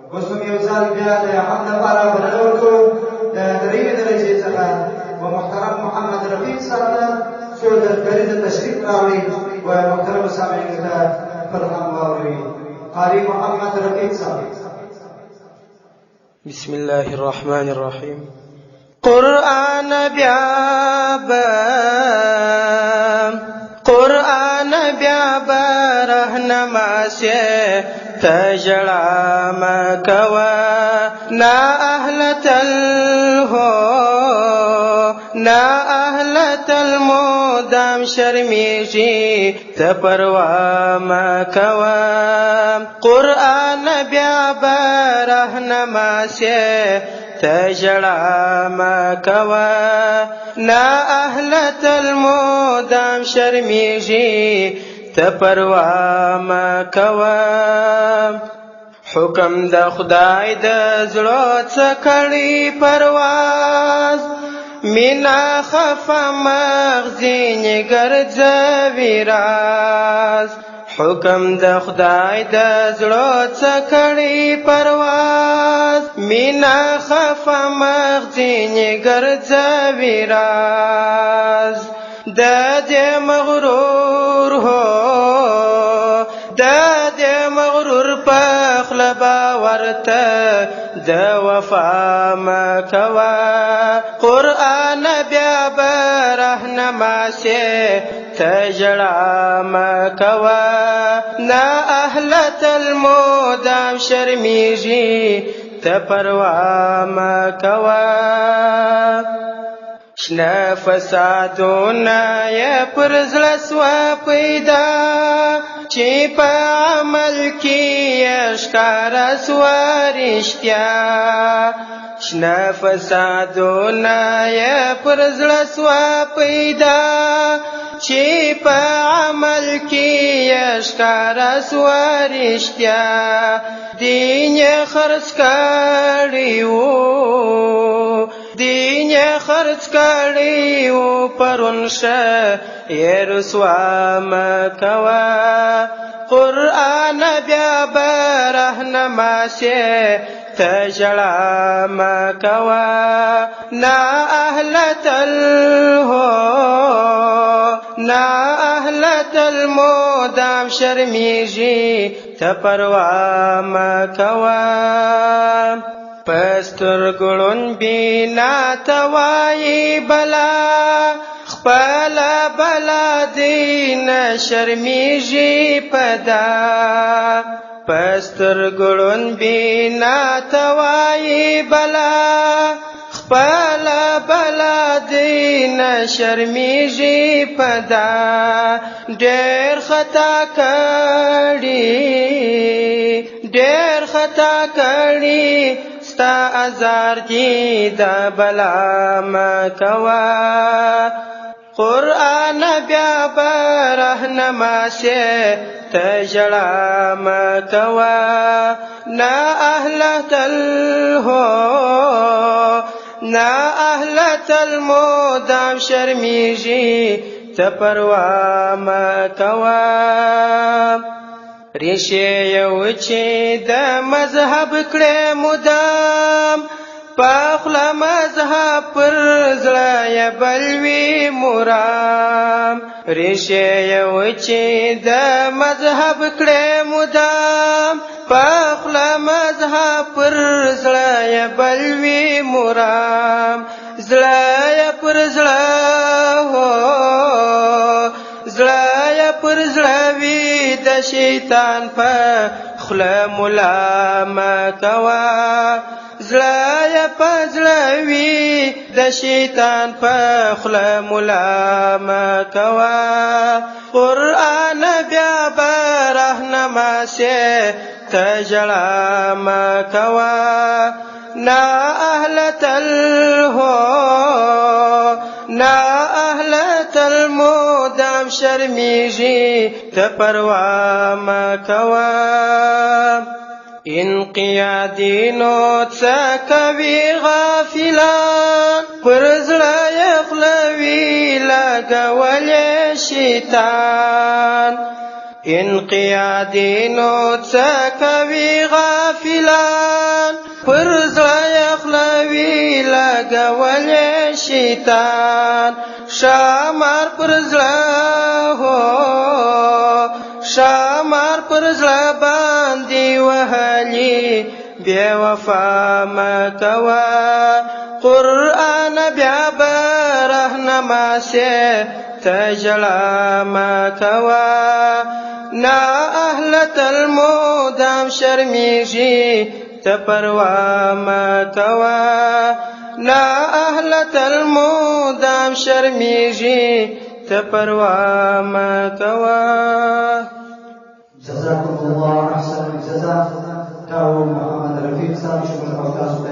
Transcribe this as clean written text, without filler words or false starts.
اوس هم یو ځل بیا د حمد لپاره بلنه ورکوو د درېیمې درجې څخه و محترم محمد رفیق صاحب ته څو درکړیزه تشریف راوړي و محترمو سامعینو ته خپل هم واوروي. قاري محمد رفیق صاحب. بسم الله الرحمن الرحيم. قرآن بیا رهنما سے تجڑا مکوا نا اهلت المودام شرمیجی تپروا مکوا قرآن بیا رهنما سے تجڑا مکوا نا اهلت المودام شرمیجی تپروا مکوا حکم د خدای د زړه څخړی پرواز مینا خفا مغزین ګرځوي راز حکم د خدای د زړه څخړی پرواز مینا خفا مغزین ګرځوي راز د دې مغرور پخل باورته د وفا مکوا قرآن بیا رهنما سے تجڑا مکوا نا اهلت المودام شرمیجی تپروا مکوا شنه فسادونه یې پر زړه سوه پیدا چې په عمل کې یې ښکاره سوه رښتیا شنه فسادونه یې پر زړه سوه پیدا چې په عمل کې یې ښکاره سوه رښتیا دین یې خرڅ کړی و پرون شه یې رسوا مکوا قرآن بیا رهنما سے تجڑا مکوا نا اهلت المودام شرمیجی تپروا مکوا پستر ګړون بینا توای بلا خپل بلا دین شرمیږي پدا پستر ګړون بینا توای بلا خپل بلا دین شرمیږي پدا ډېر خطا کړي ستا ازار دی دا بلا مکوا قرآن بیا رهنما سے تجڑا مکوا نا اهلت المودام شرمیجی تپروا مکوا ریشه یو چې د مذهب کړه مدام پخل مذهب پر زړه یې بلوي مرام ریشه یو چې د مذهب کړه مدام پخل مذهب پر زړه یې بلوي مرام زړه یې پر زړه وي د شیطان په خوله ملا مکوا زړه یې په زړه وي د شیطان په خوله ملا مکوا قرآن بیا رهنما سے تجڑا مکوا نا اهلت المودام شرمیږي تپروا مکوا انقیادینو څه کوي غافلان پر زړه یې خوله وي لګولې شیطان انقیادینو څه کوي غافلان لګولې شیطان شامار پر زړه هو شامار پر زړه باندې وهلي بے وفا مکوا قرآن بیا برهنما سے تجلا مکوا نا اهلت المودام شرمیږي تپروا مکوا نا اهلت المودام شرمیږي تپروا مکوا. جزاكم الله احسن الجزاء. تاو محمد رفیق صاحب شکر او تاسو ته